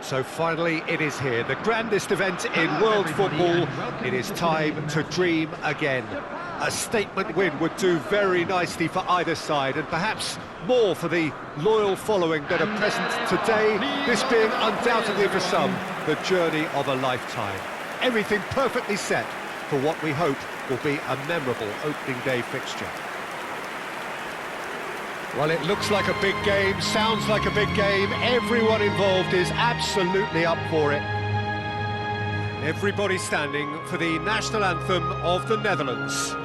So finally it is here, the grandest event in world football. It is time to dream again. A statement win would do very nicely for either side, and perhaps more for the loyal following that are present today, this being undoubtedly for some the journey of a lifetime. Everything perfectly set for what we hope will be a memorable opening day fixture. Well, it looks like a big game, sounds like a big game. Everyone involved is absolutely up for it. Everybody standing for the national anthem of the Netherlands.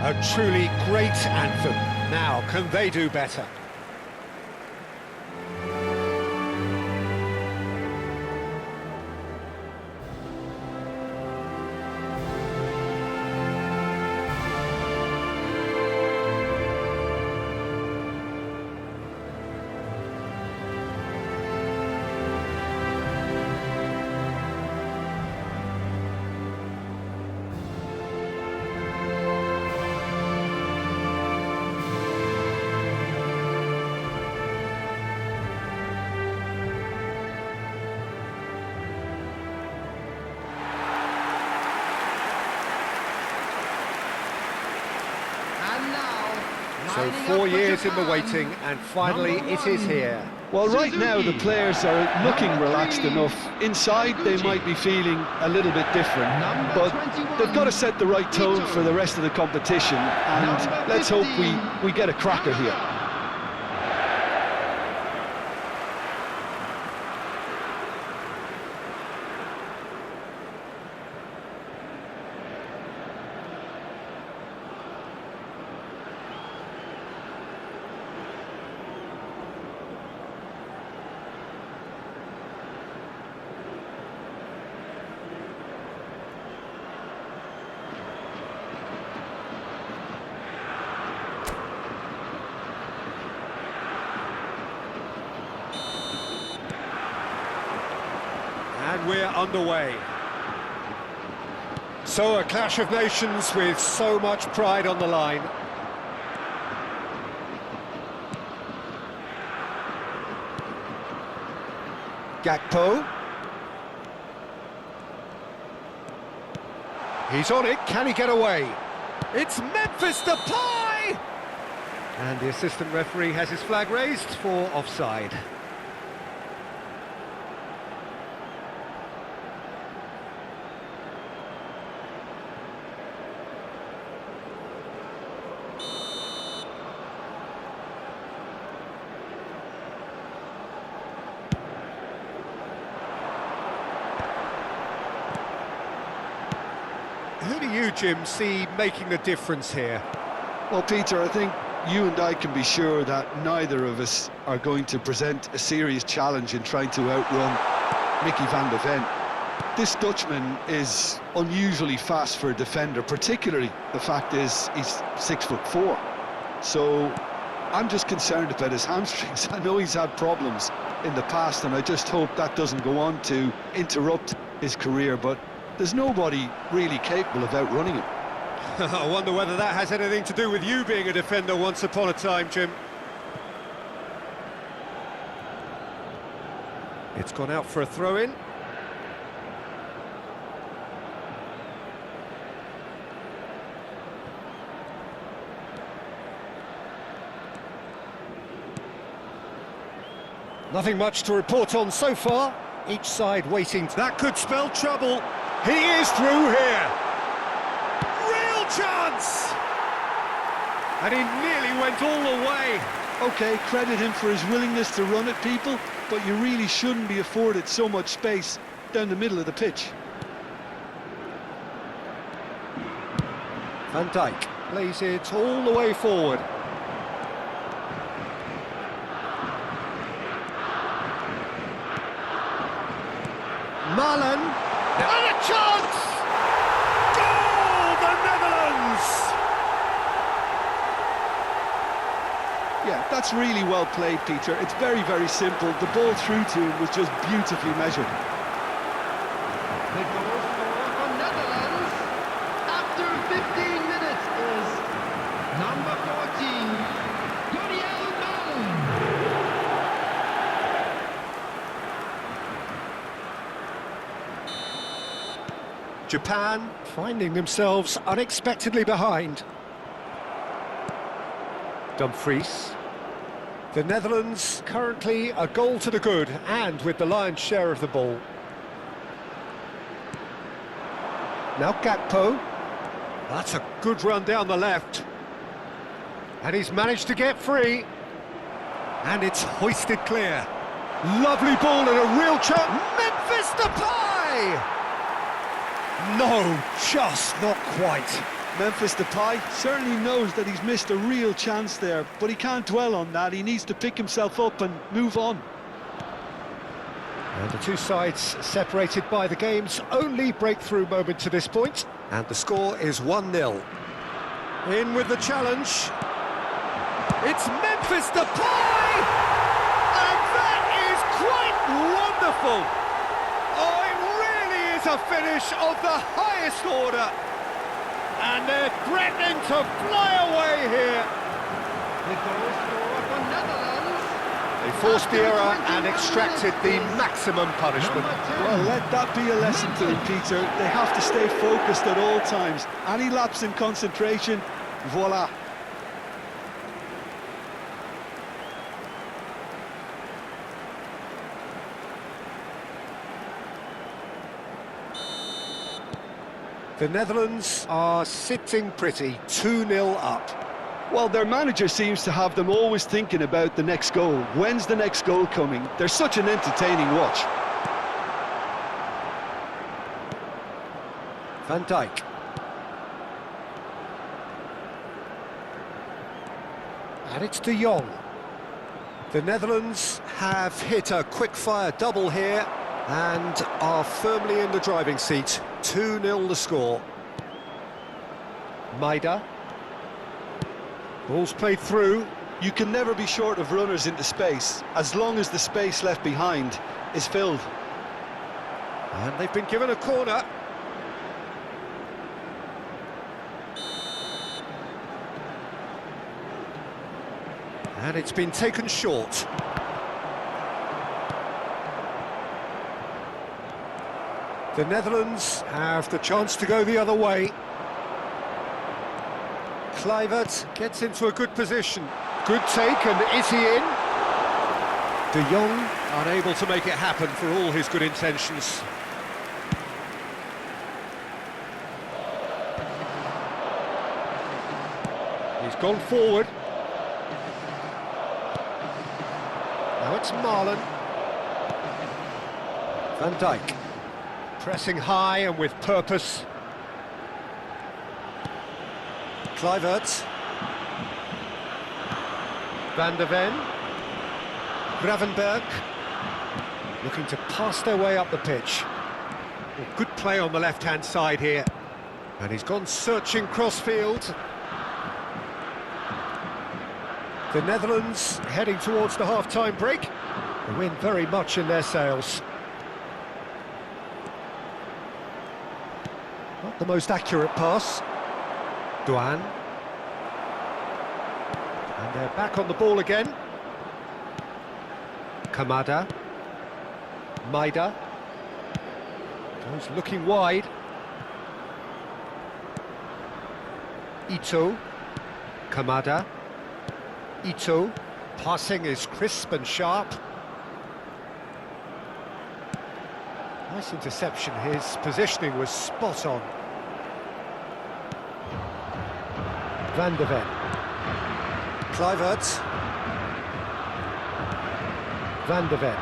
A truly great anthem. Now, can they do better? So 4 years in the waiting, and finally it is here. Well, right now the players are looking relaxed enough. Inside they might be feeling a little bit different, but they've got to set the right tone for the rest of the competition, and let's hope we get a cracker here. And we're underway. So a clash of nations with so much pride on the line. Gakpo. He's on it, can he get away? It's Memphis Depay! And the assistant referee has his flag raised for offside. Who do you, Jim, see making the difference here? Well, Peter, I think you and I can be sure that neither of us are going to present a serious challenge in trying to outrun Mickey van de Ven. This Dutchman is unusually fast for a defender, particularly the fact is he's 6'4". So I'm just concerned about his hamstrings. I know he's had problems in the past, and I just hope that doesn't go on to interrupt his career, but there's nobody really capable of outrunning him. I wonder whether that has anything to do with you being a defender once upon a time, Jim. It's gone out for a throw-in. Nothing much to report on so far. Each side waiting. That could spell trouble. He is through here. Real chance! And he nearly went all the way. OK, credit him for his willingness to run at people, but you really shouldn't be afforded so much space down the middle of the pitch. Van Dijk plays it all the way forward. Malen, and a chance! Goal, the Netherlands! that's really well played, Peter. It's very, very simple. The ball through to him was just beautifully measured. The goal scorer for Netherlands after 15 minutes is number 14, Godiel Malin. Japan finding themselves unexpectedly behind. Dumfries. The Netherlands currently a goal to the good and with the lion's share of the ball. Now Gakpo. That's a good run down the left. And he's managed to get free. And it's hoisted clear. Lovely ball and a real chance. Memphis Depay! No, just not quite. Memphis Depay certainly knows that he's missed a real chance there, but he can't dwell on that. He needs to pick himself up and move on. And the two sides separated by the game's only breakthrough moment to this point. And the score is 1-0. In with the challenge. It's Memphis Depay! And that is quite wonderful! Oh, it really is a finish of the highest order. And they're threatening to fly away here. The goal scorer for Netherlands. They forced the error and extracted the maximum punishment. Well, let that be a lesson to them, Peter. They have to stay focused at all times. Any lapse in concentration, voila. The Netherlands are sitting pretty, 2-0 up. Well, their manager seems to have them always thinking about the next goal. When's the next goal coming? They're such an entertaining watch. Van Dijk. And it's De Jong. The Netherlands have hit a quick-fire double here and are firmly in the driving seat. 2-0 the score. Maida. Ball's played through. You can never be short of runners into space, as long as the space left behind is filled. And they've been given a corner. And it's been taken short. The Netherlands have the chance to go the other way. Kluivert gets into a good position. Good take, and is he in? De Jong unable to make it happen for all his good intentions. He's gone forward. Now it's Marlon. Van Dijk. Pressing high and with purpose. Kluivert. Van der Ven. Gravenberg. Looking to pass their way up the pitch. Well, good play on the left-hand side here. And he's gone searching cross-field. The Netherlands heading towards the half-time break. The wind very much in their sails. Not the most accurate pass. Duan. And they're back on the ball again. Kamada. Maida. Goes looking wide. Ito. Kamada. Ito. Passing is crisp and sharp. Nice interception. His positioning was spot on. Van der Ven. Kluivert. Van der Ven.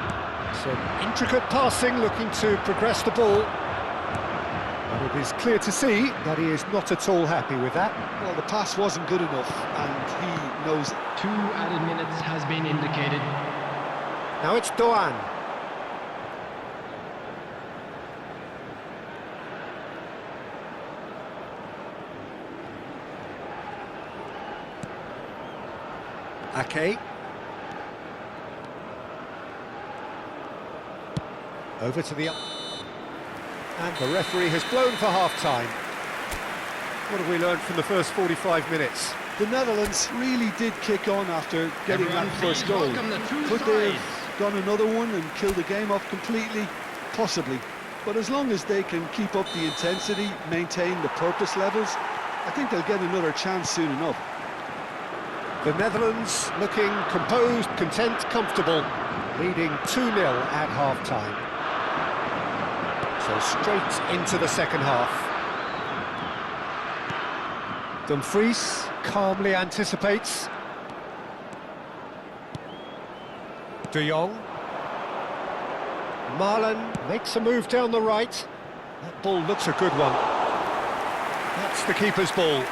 Some intricate passing, looking to progress the ball. And it is clear to see that he is not at all happy with that. Well, the pass wasn't good enough, and he knows it. 2 added minutes has been indicated. Now it's Doan. Ake. Over to the... And the referee has blown for half-time. What have we learned from the first 45 minutes? The Netherlands really did kick on after getting that first goal. Could they have gone another one and killed the game off completely? Possibly. But as long as they can keep up the intensity, maintain the purpose levels, I think they'll get another chance soon enough. The Netherlands looking composed, content, comfortable, leading 2-0 at half-time. So straight into the second half. Dumfries calmly anticipates. De Jong. Marlon makes a move down the right. That ball looks a good one. That's the keeper's ball.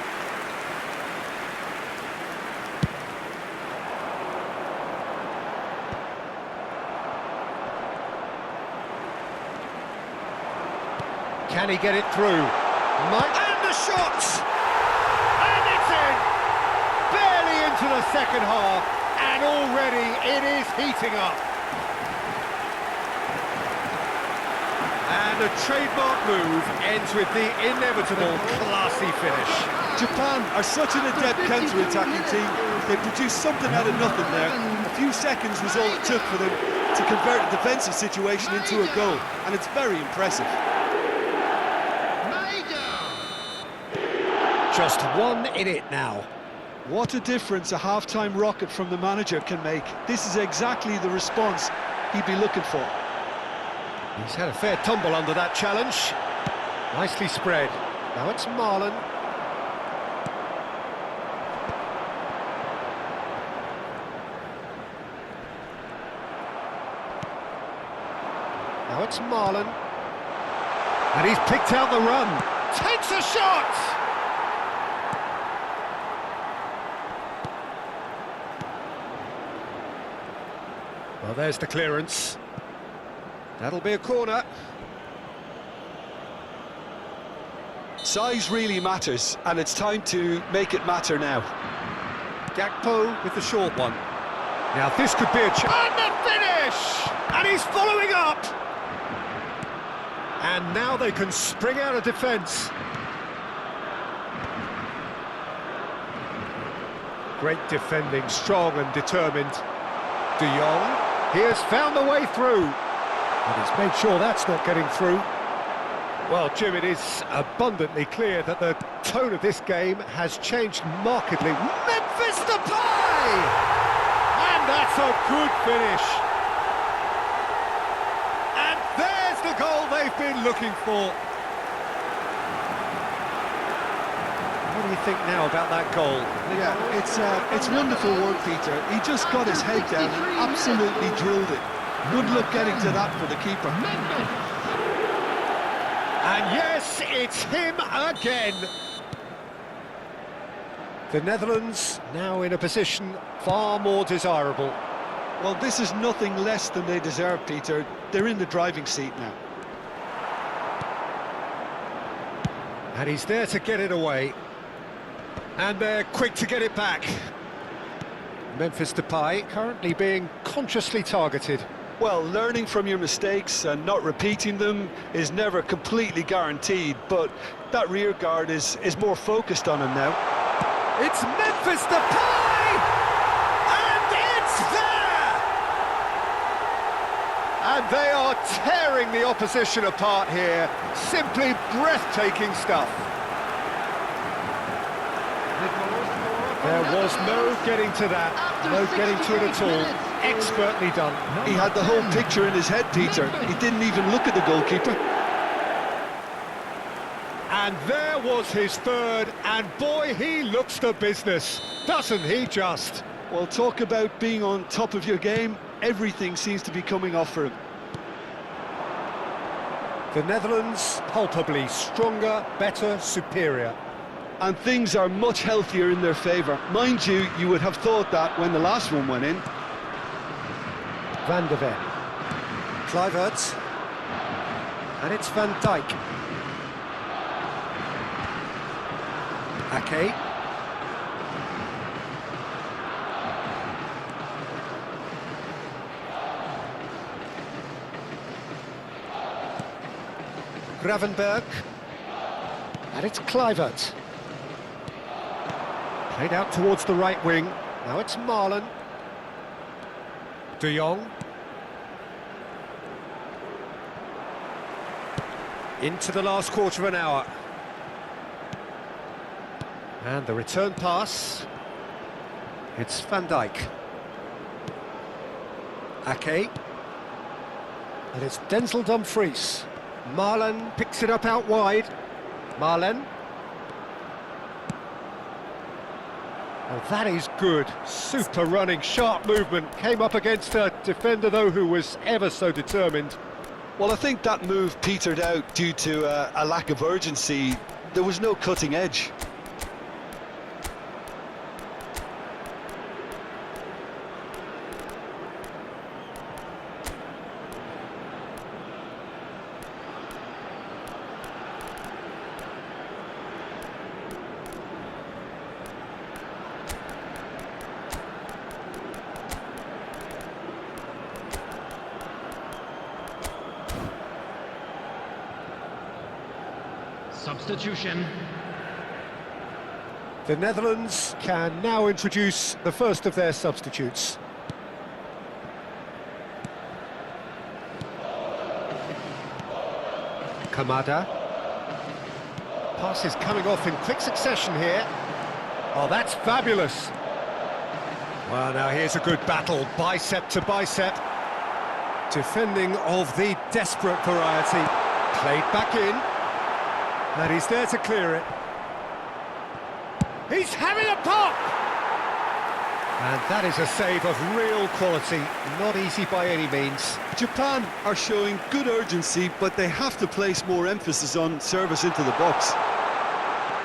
Can he get it through? And the shot! And it's in! Barely into the second half, and already it is heating up. And the trademark move ends with the inevitable classy finish. Japan are such an adept counter-attacking team. They produced something out of nothing there. A few seconds was all it took for them to convert a defensive situation into a goal, and it's very impressive. Just 1 in it now. What a difference a half-time rocket from the manager can make. This is exactly the response he'd be looking for. He's had a fair tumble under that challenge. Nicely spread. Now it's Marlon. Now it's Marlon. And he's picked out the run. Takes a shot! Well, there's the clearance. That'll be a corner. Size really matters, and it's time to make it matter now. Gakpo with the short one. Now this could be a chance. And the finish! And he's following up! And now they can spring out of defence. Great defending, strong and determined. De Jong, he has found a way through. And he's made sure that's not getting through. Well, Jim, it is abundantly clear that the tone of this game has changed markedly. Memphis Depay! And that's a good finish. And there's the goal they've been looking for. What do you think now about that goal? Yeah, it's wonderful work, Peter. He just got his head down and absolutely drilled it. Good luck getting to that for the keeper. And yes, it's him again. The Netherlands now in a position far more desirable. Well, this is nothing less than they deserve, Peter. They're in the driving seat now. And he's there to get it away. And they're quick to get it back. Memphis Depay currently being consciously targeted. Well, learning from your mistakes and not repeating them is never completely guaranteed, but that rear guard is more focused on him now. It's Memphis Depay! And it's there! And they are tearing the opposition apart here. Simply breathtaking stuff. There was no getting to that, no getting to it at all. Expertly done. He had the whole picture in his head, Peter. He didn't even look at the goalkeeper. And there was his third, and boy, he looks the business, doesn't he just? Well, talk about being on top of your game. Everything seems to be coming off for him. The Netherlands, palpably stronger, better, superior. And things are much healthier in their favour. Mind you, you would have thought that when the last one went in. Van der Ven. Kluivert. And it's Van Dijk. Ake. Gravenberg. And it's Kluivert. Played out towards the right wing. Now it's Marlon. De Jong. Into the last quarter of an hour. And the return pass. It's Van Dijk. Ake. And it's Denzel Dumfries. Marlon picks it up out wide. Marlon. Oh, that is good. Super running, sharp movement. Came up against a defender, though, who was ever so determined. Well, I think that move petered out due to a lack of urgency. There was no cutting edge. Substitution. The Netherlands can now introduce the first of their substitutes. Kamada. Pass is coming off in quick succession here. Oh, that's fabulous. Well, now here's a good battle, bicep to bicep. Defending of the desperate variety. Played back in. And he's there to clear it. He's having a pop! And that is a save of real quality, not easy by any means. Japan are showing good urgency, but they have to place more emphasis on service into the box.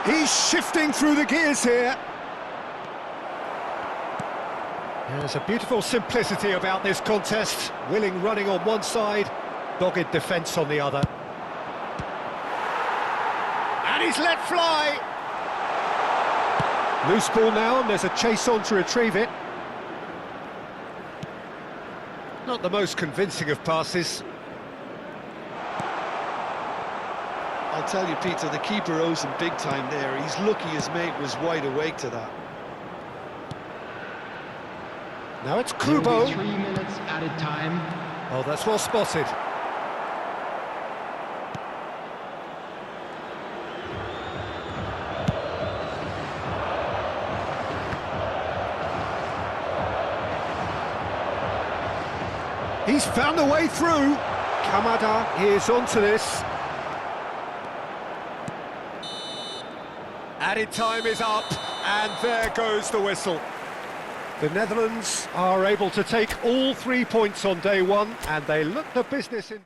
He's shifting through the gears here. There's a beautiful simplicity about this contest. Willing running on one side, dogged defence on the other. And he's let fly! Loose ball now, and there's a chase on to retrieve it. Not the most convincing of passes. I'll tell you, Peter, the keeper owes him big time there. He's lucky his mate was wide awake to that. Now it's Kubo. 3 minutes added time. Oh, that's well spotted. He's found a way through. Kamada is onto this. Added time is up, and there goes the whistle. The Netherlands are able to take all 3 points on day one, and they look the business in.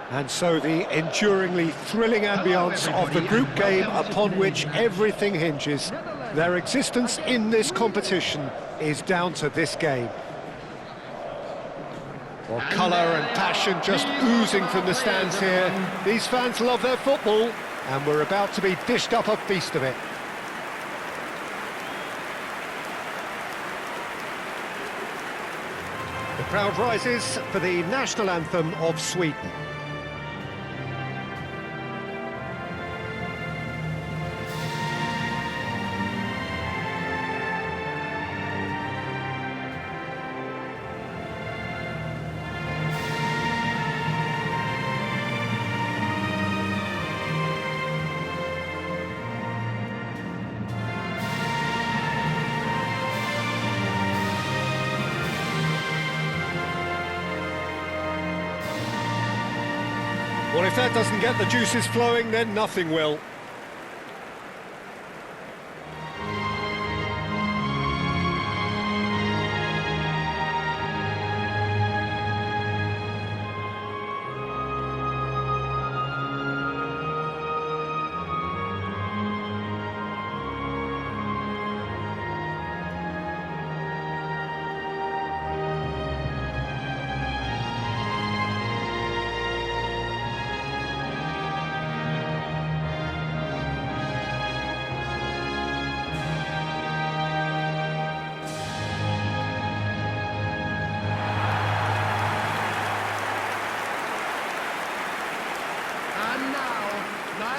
And so the enduringly thrilling ambience of the group game upon which everything hinges. Their existence in this competition is down to this game. Well, colour and passion just oozing from the stands here. These fans love their football, and we're about to be dished up a feast of it. The crowd rises for the national anthem of Sweden. Well, if that doesn't get the juices flowing, then nothing will.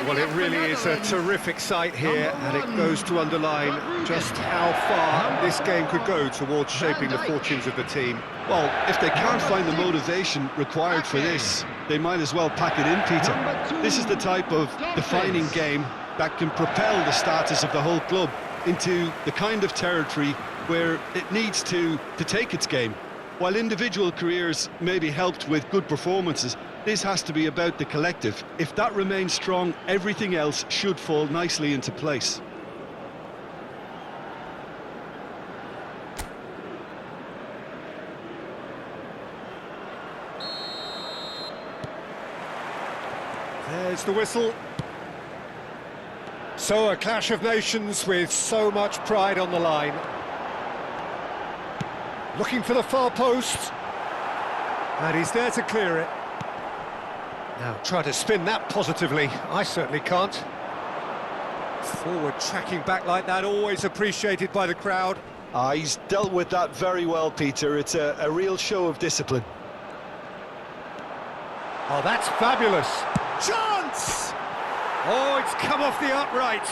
Well, it really is a terrific sight here, and it goes to underline just how far this game could go towards shaping the fortunes of the team. Well, if they can't find the motivation required for this, they might as well pack it in, Peter. This is the type of defining game that can propel the status of the whole club into the kind of territory where it needs to take its game. While individual careers may be helped with good performances, this has to be about the collective. If that remains strong, everything else should fall nicely into place. There's the whistle. So a clash of nations with so much pride on the line. Looking for the far post. And he's there to clear it. Now try to spin that positively. I certainly can't. Forward tracking back like that, always appreciated by the crowd. He's dealt with that very well, Peter. It's a real show of discipline. Oh, that's fabulous. Chance! Oh, it's come off the upright.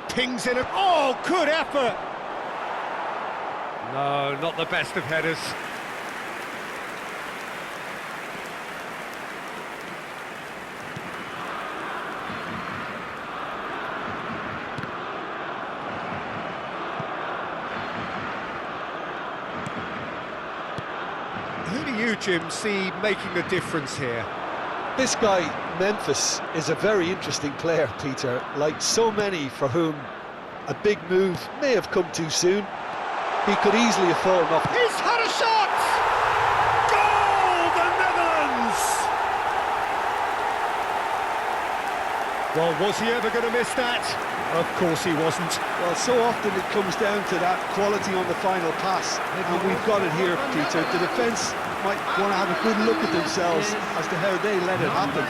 Pings in. Oh, good effort. No, not the best of headers. Who do you, Jim, see making the difference here? This guy, Memphis, is a very interesting player, Peter. Like so many for whom a big move may have come too soon. He could easily have fallen off. He's had a shot! Goal, the Netherlands! Well, was he ever going to miss that? Of course he wasn't. Well, so often it comes down to that quality on the final pass, and we've got it here, Peter. The defence might want to have a good look at themselves as to how they let it happen.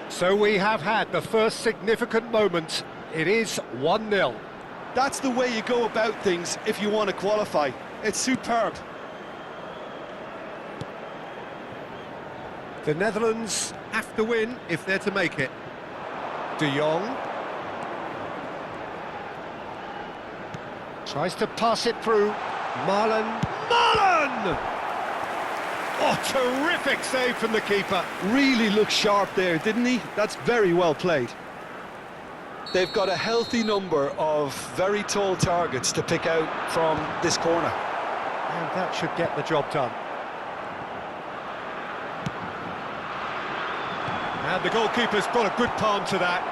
So we have had the first significant moment. It is 1-0. That's the way you go about things if you want to qualify. It's superb. The Netherlands have to win if they're to make it. De Jong tries to pass it through. Marlon! Oh, terrific save from the keeper. Really looked sharp there, didn't he? That's very well played. They've got a healthy number of very tall targets to pick out from this corner. And that should get the job done. And the goalkeeper's got a good palm to that.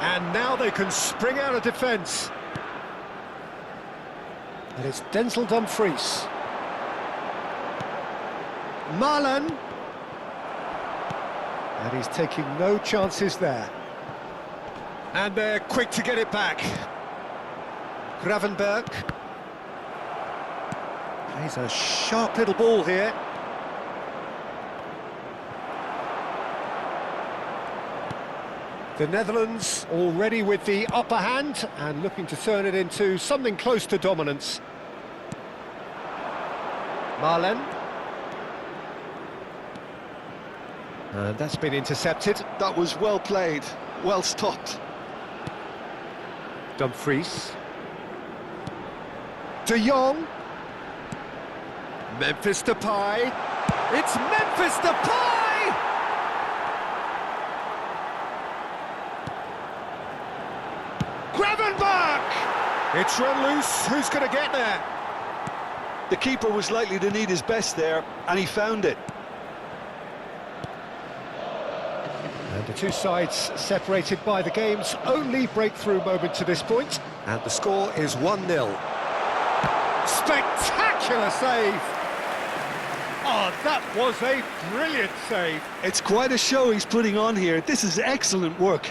And now they can spring out of defence. And it's Denzel Dumfries. Marlon. And he's taking no chances there. And they're quick to get it back. Gravenberg. Plays a sharp little ball here. The Netherlands already with the upper hand and looking to turn it into something close to dominance. Marlen. And that's been intercepted. That was well played, well stopped. Dumfries. De Jong. Memphis Depay. It's Memphis Depay! Gravenberg! It's run loose. Who's going to get there? The keeper was likely to need his best there, and he found it. And the two sides separated by the game's only breakthrough moment to this point. And the score is 1-0. Spectacular save! Oh, that was a brilliant save. It's quite a show he's putting on here. This is excellent work.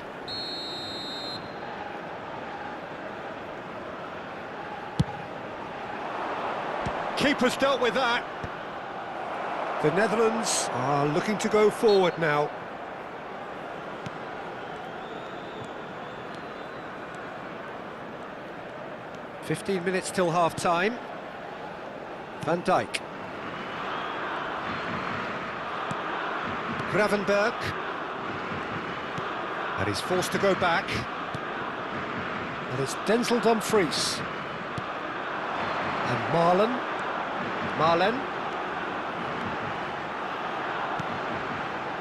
Keeper's dealt with that. The Netherlands are looking to go forward now. "15 minutes till half-time. Van Dijk. Gravenberg. And he's forced to go back. And it's Denzel Dumfries. And Marlen.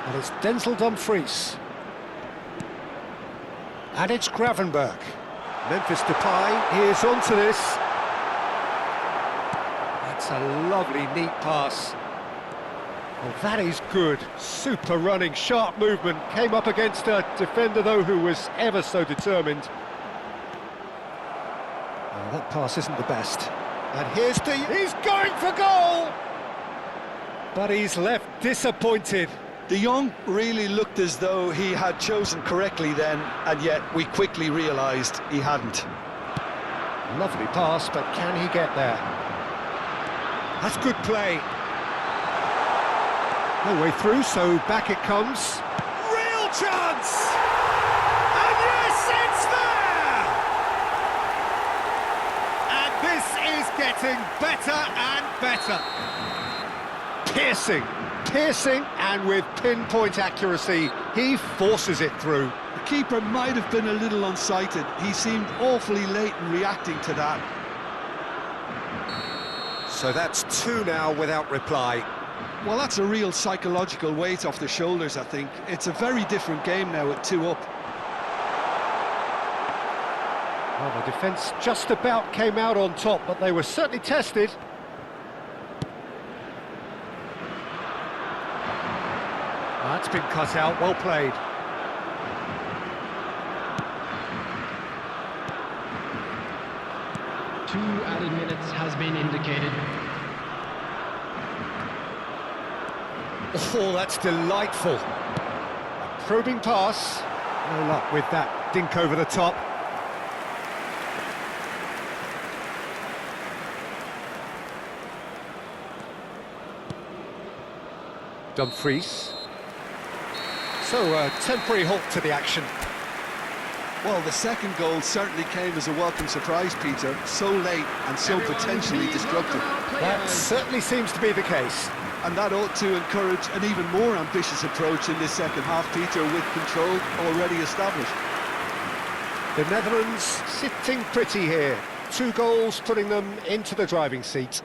And it's Denzel Dumfries. And it's Gravenberg. Memphis Depay is onto this. That's a lovely, neat pass. Well, that is good. Super running, sharp movement. Came up against a defender, though, who was ever so determined. Oh, that pass isn't the best. And here's he's going for goal! But he's left disappointed. De Jong really looked as though he had chosen correctly then, and yet we quickly realised he hadn't. Lovely pass, but can he get there? That's good play. No way through, so back it comes. Real chance! And yes, it's there! And this is getting better and better. Piercing, and with pinpoint accuracy, he forces it through. The keeper might have been a little unsighted. He seemed awfully late in reacting to that. So that's two now without reply. Well, that's a real psychological weight off the shoulders, I think. It's a very different game now at 2 up. Well, the defence just about came out on top, but they were certainly tested. That's been cut out, well played. Two added minutes has been indicated. Oh, that's delightful. A probing pass. No luck with that dink over the top. Dumfries. So, a temporary halt to the action. Well, the second goal certainly came as a welcome surprise, Peter. So late and so potentially destructive. That certainly seems to be the case. And that ought to encourage an even more ambitious approach in this second half, Peter, with control already established. The Netherlands sitting pretty here. 2 goals putting them into the driving seat.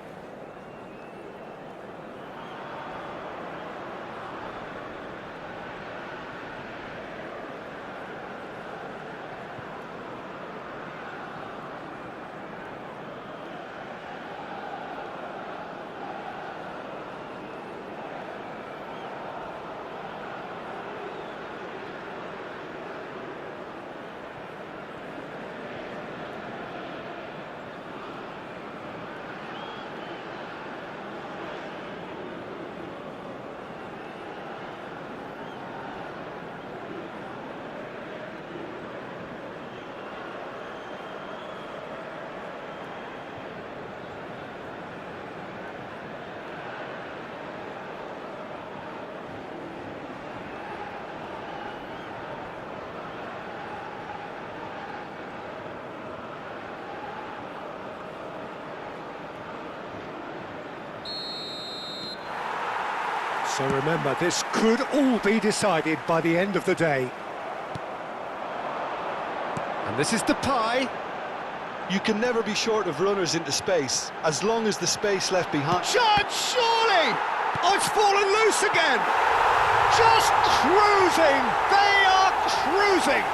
So remember, this could all be decided by the end of the day. And this is Depay. You can never be short of runners into space, as long as the space left behind... Chance, surely! Oh, it's fallen loose again! Just cruising! They are cruising!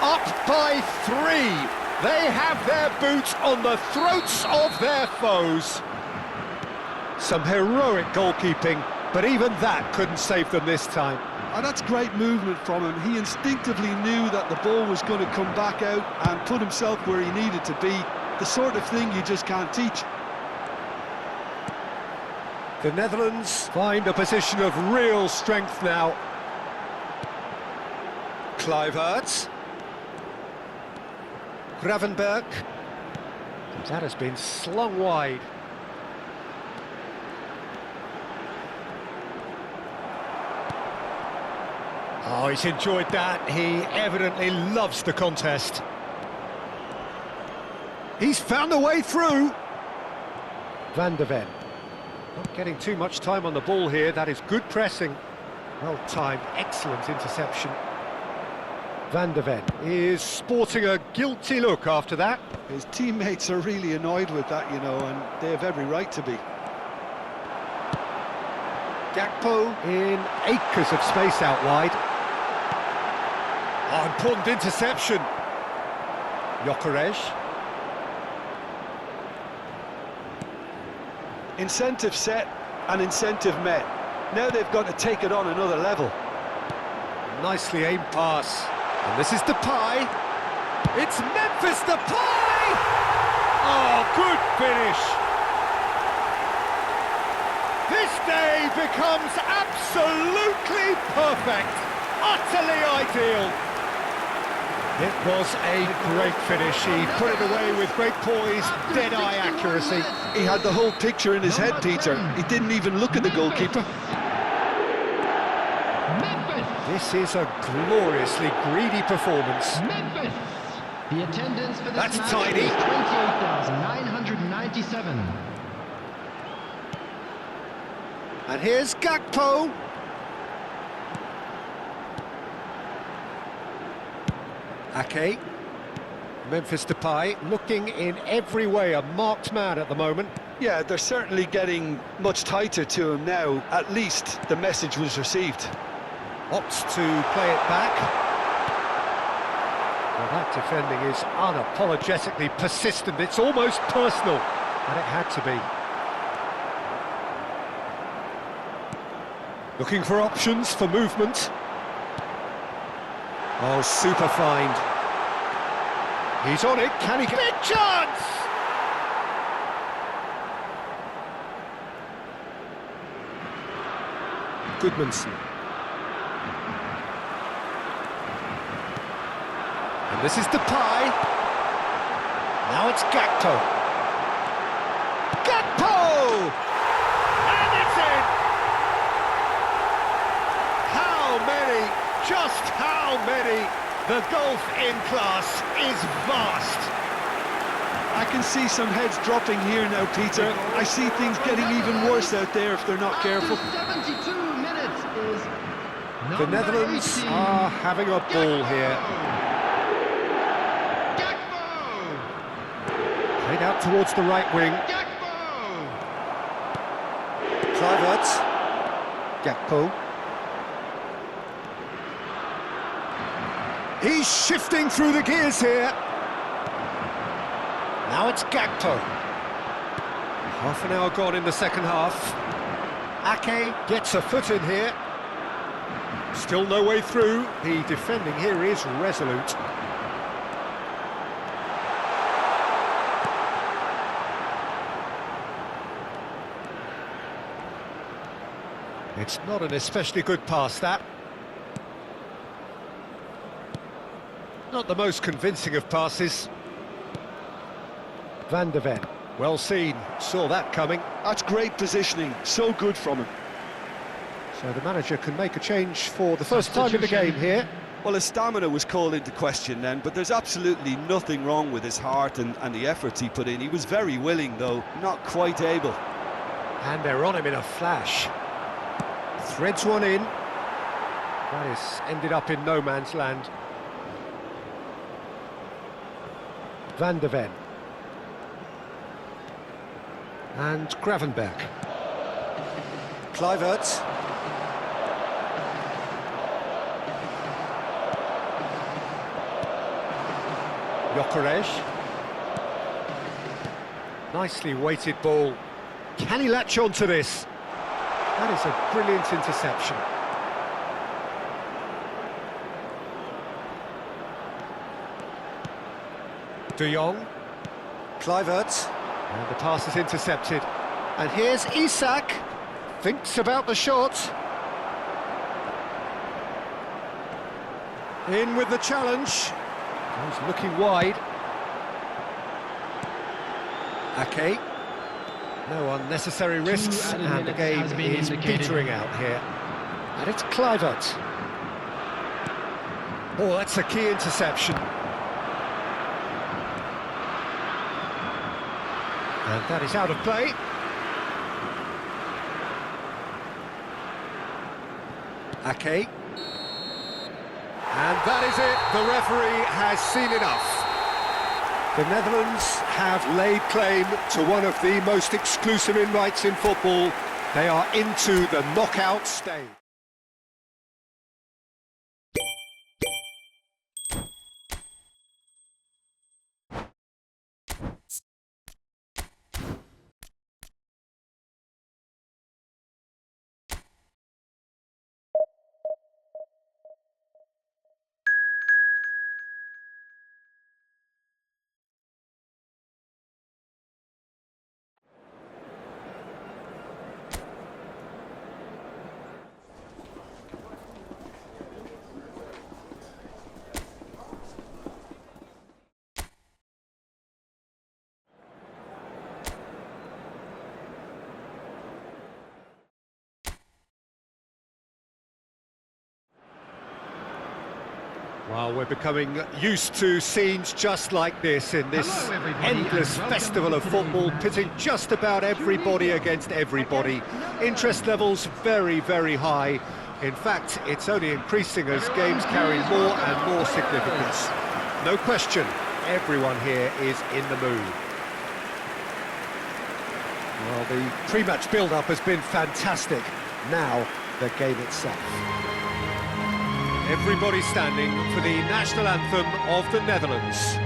Up by 3. They have their boots on the throats of their foes. Some heroic goalkeeping, but even that couldn't save them this time. And that's great movement from him. He instinctively knew that the ball was going to come back out and put himself where he needed to be. The sort of thing you just can't teach. The Netherlands find a position of real strength now. Kluivert. Gravenberg. That has been slung wide. Oh, he's enjoyed that. He evidently loves the contest. He's found a way through. Van de Ven. Not getting too much time on the ball here. That is good pressing. Well-timed, excellent interception. Van de Ven is sporting a guilty look after that. His teammates are really annoyed with that, you know, and they have every right to be. Gakpo in acres of space out wide. Oh, important interception. Gyökeres. Incentive set and incentive met. Now they've got to take it on another level. Nicely aimed pass. And this is Depay. It's Memphis Depay! Oh, good finish. This day becomes absolutely perfect. Utterly ideal. It was a great finish. He put it away with great poise, dead-eye accuracy. He had the whole picture in his head, Peter. He didn't even look at the goalkeeper. This is a gloriously greedy performance. Memphis. The attendance for this That's match tiny. is 28,997. And here's Gakpo. Ake. Memphis Depay looking in every way a marked man at the moment. Yeah, they're certainly getting much tighter to him now. At least the message was received. Opts to play it back. Well, that defending is unapologetically persistent. It's almost personal, and it had to be. Looking for options for movement. Oh, super find. He's on it, can he get... Big chance! Goodmanson. And this is Depay. Now it's Gakpo. Gakpo! And it's in! How many? Just how many? The gulf in class is vast. I can see some heads dropping here now, Peter. I see things getting even worse out there if they're not careful. 72 minutes is The Netherlands 18. are having a ball here. Gakpo! Played out towards the right wing. Gakpo! Kluivert. Gakpo. He's shifting through the gears here. Now it's Gakpo. Half an hour gone in the second half. Ake gets a foot in here. Still no way through. The defending here is resolute. It's not an especially good pass, that. Not the most convincing of passes. Van de Ven, well seen, saw that coming. That's great positioning, so good from him. So the manager can make a change for the first time in the game here. Well, his stamina was called into question then, but there's absolutely nothing wrong with his heart and the efforts he put in. He was very willing, though, not quite able. And they're on him in a flash. Threads one in. That has ended up in no man's land. Van der Ven. And Gravenberg. Kluivert. Gyökeres. Nicely weighted ball. Can he latch on to this? That is a brilliant interception. De Jong. Kluivert. And the pass is intercepted. And here's Isak. Thinks about the shot. In with the challenge. He's looking wide. Ake. No unnecessary risks, and the game is petering out here. And it's Kluivert. Oh, that's a key interception. And that is out of play. Ake. And that is it. The referee has seen enough. The Netherlands have laid claim to one of the most exclusive invites in football. They are into the knockout stage. Well, we're becoming used to scenes just like this in this endless festival of football, pitting just about everybody against everybody. Interest levels very, very high. In fact, it's only increasing as games carry more and more significance. No question, everyone here is in the mood. Well, the pre-match build-up has been fantastic. Now, the game itself. Everybody standing for the national anthem of the Netherlands.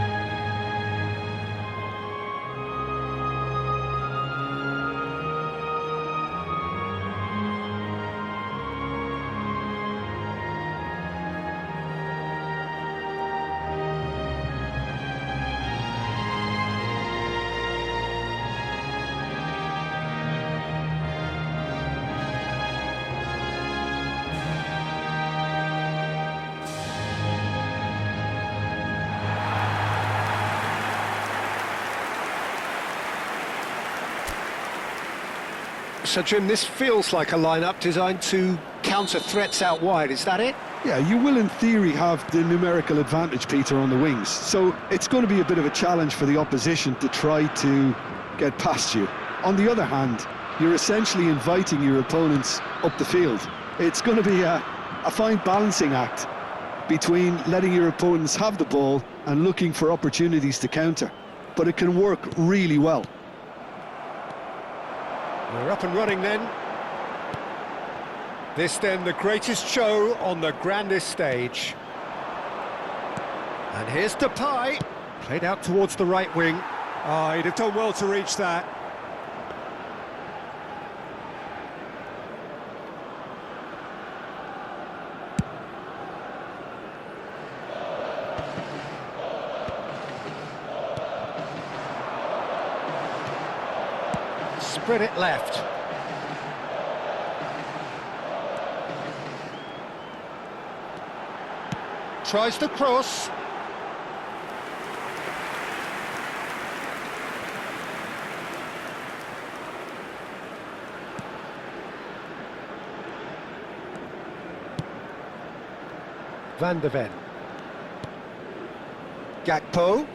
So, Jim, this feels like a lineup designed to counter threats out wide, is that it? Yeah, you will in theory have the numerical advantage, Peter, on the wings. So it's going to be a bit of a challenge for the opposition to try to get past you. On the other hand, you're essentially inviting your opponents up the field. It's going to be a fine balancing act between letting your opponents have the ball and looking for opportunities to counter. But it can work really well. We're up and running then. This then the greatest show on the grandest stage. And here's Depay. Played out towards the right wing. Oh, he'd have done well to reach that. Spread it left. Tries the cross. Van der Ven. Gakpo.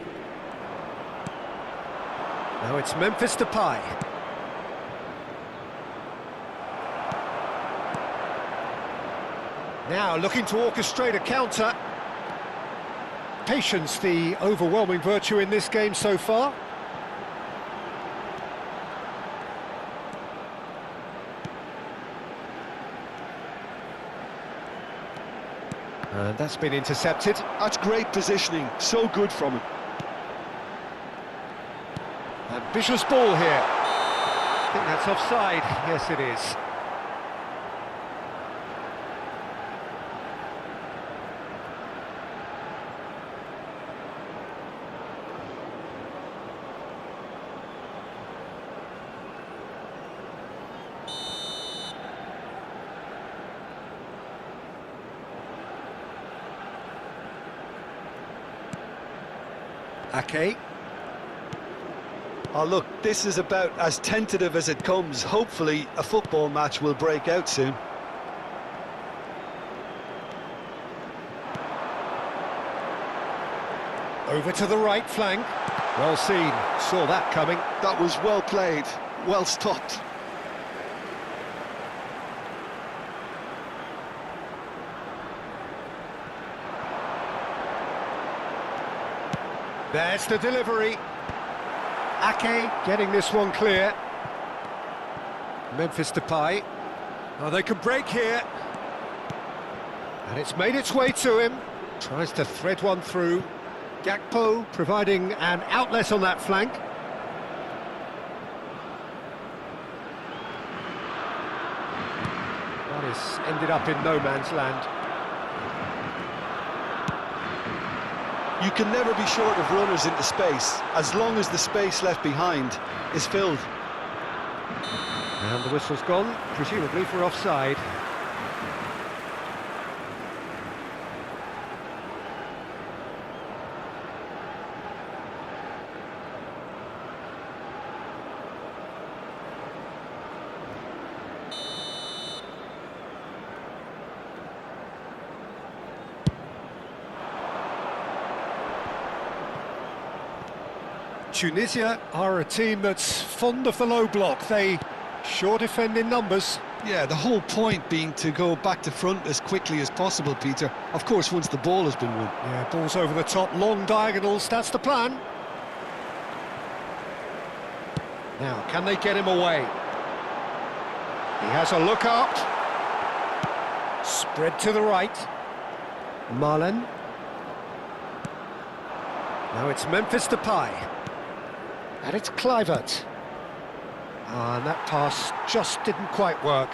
Now it's Memphis Depay. Now looking to orchestrate a counter. Patience, the overwhelming virtue in this game so far. And that's been intercepted. That's great positioning, so good from him. Ambitious ball here. I think that's offside. Yes, it is. Ake. Oh look, this is about as tentative as it comes. Hopefully a football match will break out soon. Over to the right flank. Well seen, saw that coming. That was well played, well stopped. There's the delivery. Ake getting this one clear. Memphis Depay. Oh, they can break here. And it's made its way to him. Tries to thread one through. Gakpo providing an outlet on that flank. That has ended up in no man's land. You can never be short of runners into space, as long as the space left behind is filled. And the whistle's gone, presumably for offside. Tunisia are a team that's fond of the low block. They sure defend in numbers. Yeah, the whole point being to go back to front as quickly as possible, Peter. Of course, once the ball has been won. Yeah, balls over the top, long diagonals, that's the plan. Now, can they get him away? He has a look up. Spread to the right. Marlen. Now it's Memphis Depay. And it's Kluivert. And that pass just didn't quite work.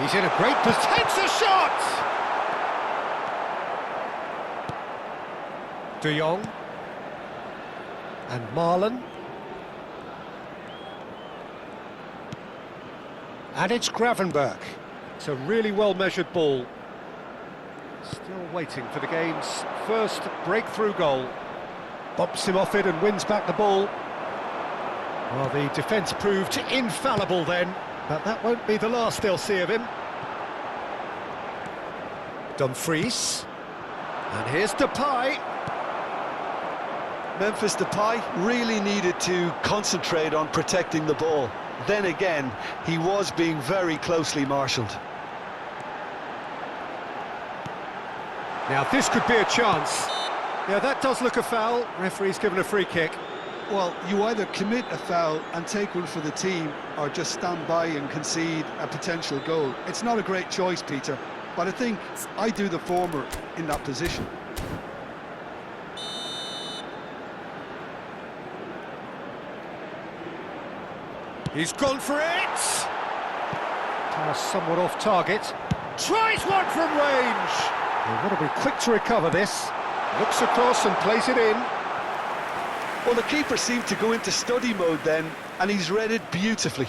He's in a great position. Takes a shot! De Jong. And Marlen. And it's Gravenberch. It's a really well-measured ball. Still waiting for the game's first breakthrough goal. Bops him off it and wins back the ball. Well, the defence proved infallible then. But that won't be the last they'll see of him. Dumfries. And here's Depay. Memphis Depay really needed to concentrate on protecting the ball. Then again, he was being very closely marshalled. Now this could be a chance. Yeah, that does look a foul. Referee's given a free kick. Well, you either commit a foul and take one for the team, or just stand by and concede a potential goal. It's not a great choice, Peter, but I think I do the former in that position. He's gone for it! Pass somewhat off target. Tries one from range! They want to be quick to recover this. Looks across and plays it in. Well, the keeper seemed to go into study mode then, and he's read it beautifully.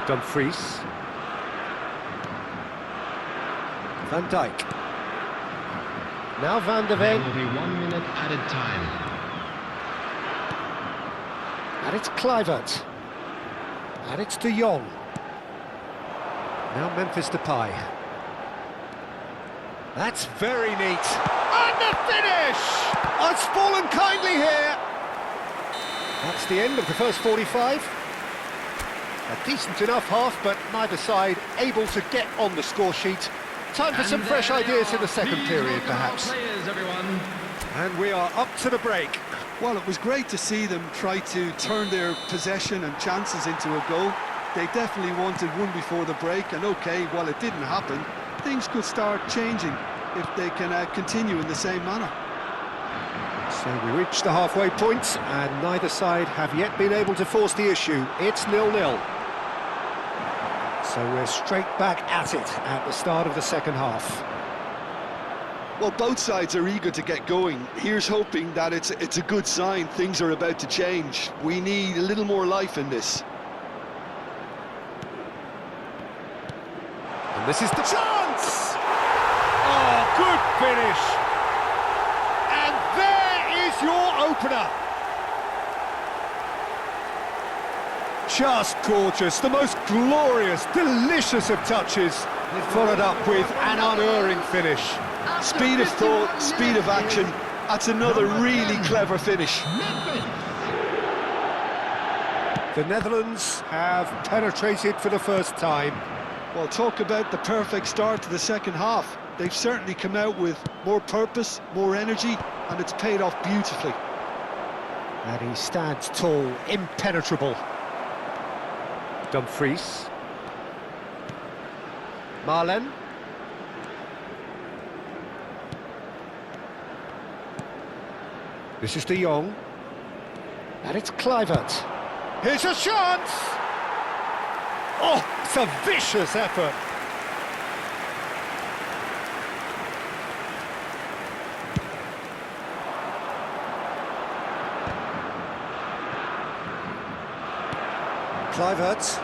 Dumfries. Van Dijk. Now Van de There Ven. will be 1 minute added time. And it's Kluivert. And it's De Jong. Now Memphis Depay. That's very neat. And the finish! It's fallen kindly here. That's the end of the first 45. A decent enough half, but neither side able to get on the score sheet. Time for some fresh ideas in the second period, perhaps. Players, everyone. And we are up to the break. Well, it was great to see them try to turn their possession and chances into a goal. They definitely wanted one before the break, and okay, while it didn't happen, things could start changing if they can continue in the same manner. So we reached the halfway point, and neither side have yet been able to force the issue. It's 0-0. So we're straight back at it at the start of the second half. Well, both sides are eager to get going. Here's hoping that it's a good sign. Things are about to change. We need a little more life in this. And this is the chance! Oh, good finish! And there is your opener! Just gorgeous, the most glorious, delicious of touches, followed up with an unerring finish. Speed of thought, speed of action. That's another really clever finish. The Netherlands have penetrated for the first time. Well, talk about the perfect start to the second half. They've certainly come out with more purpose, more energy, and it's paid off beautifully. And he stands tall, impenetrable. Dumfries. Marlen. This is De Jong. And it's Kluivert. Here's a chance! Oh, it's a vicious effort. Kluivert.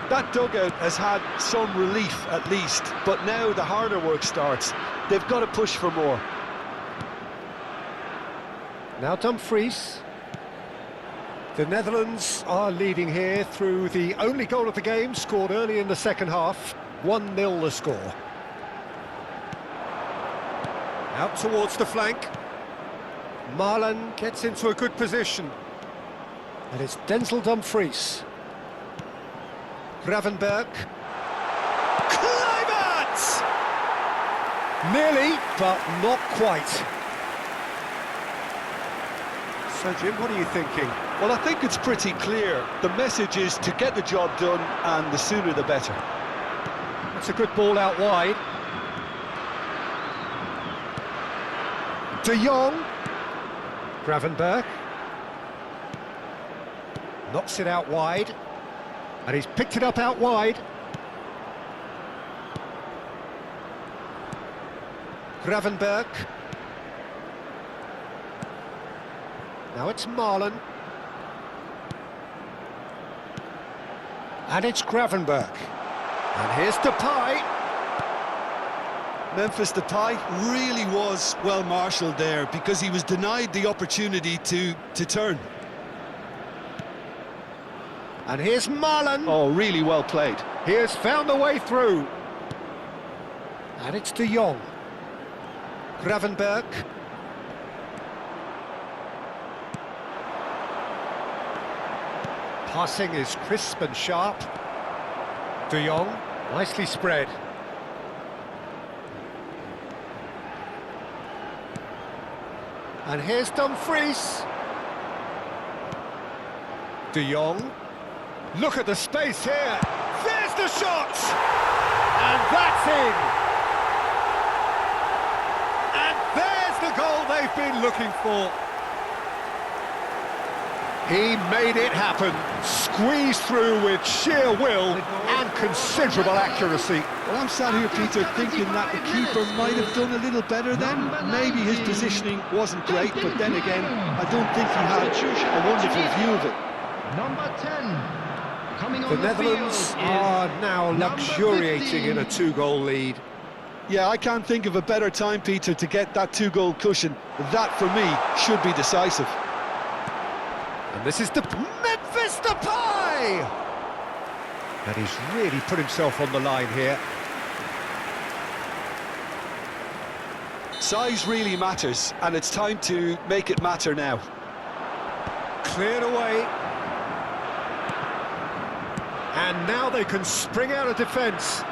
That dugout has had some relief at least, but now the harder work starts. They've got to push for more. Now Dumfries. The Netherlands are leading here through the only goal of the game, scored early in the second half. 1-0 the score. Out towards the flank. Marlen gets into a good position. And it's Denzel Dumfries. Gravenberg. Kluivert! Nearly, but not quite. So, Jim, what are you thinking? Well, I think it's pretty clear. The message is to get the job done, and the sooner the better. That's a good ball out wide. De Jong. Gravenberg. Knocks it out wide. And he's picked it up out wide. Gravenberg. Now it's Marlen. And it's Gravenberg. And here's Depay. Memphis Depay really was well marshalled there because he was denied the opportunity to turn. And here's Marlen. Oh, really well played. He has found a way through. And it's De Jong. Gravenberg. Passing is crisp and sharp. De Jong, nicely spread. And here's Dumfries. De Jong. Look at the space here. There's the shot! And that's in! And there's the goal they've been looking for. He made it happen, squeezed through with sheer will and considerable accuracy. Well, I'm sat here, Peter, thinking that the keeper might have done a little better then. Maybe his positioning wasn't great, but then again, I don't think he had a wonderful view of it. Number 10. Coming on The Netherlands are now luxuriating in a two-goal lead. Yeah, I can't think of a better time, Peter, to get that two-goal cushion. That, for me, should be decisive. And this is Memphis Depay! And he's really put himself on the line here. Size really matters, and it's time to make it matter now. Cleared away. And now they can spring out of defence.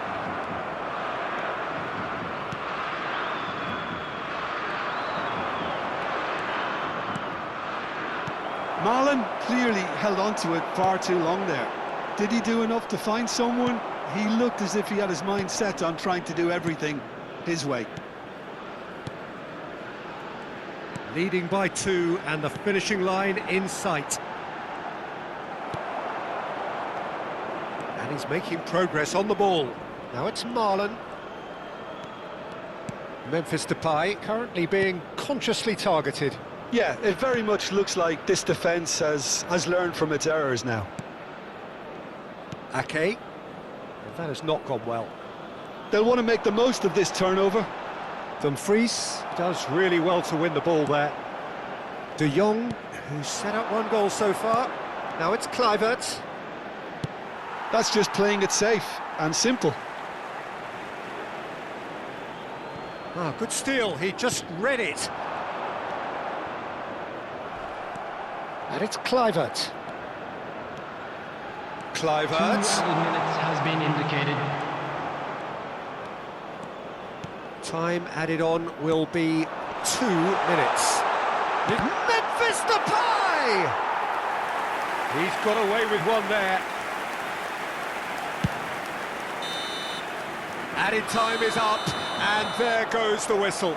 Marlon clearly held on to it far too long there. Did he do enough to find someone? He looked as if he had his mind set on trying to do everything his way. Leading by 2 and the finishing line in sight. And he's making progress on the ball. Now it's Marlon. Memphis Depay currently being consciously targeted. Yeah, it very much looks like this defence has learned from its errors now. Ake. Well, that has not gone well. They'll want to make the most of this turnover. Dumfries does really well to win the ball there. De Jong, who's set up 1 goal so far. Now it's Kluivert. That's just playing it safe and simple. Ah, good steal, he just read it. And it's Kluivert. Kluivert. 2 added minutes has been indicated. Time added on will be 2 minutes. Memphis Depay! He's got away with one there. Added time is up, and there goes the whistle.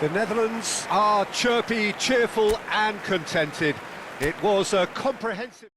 The Netherlands are chirpy, cheerful and contented. It was a comprehensive...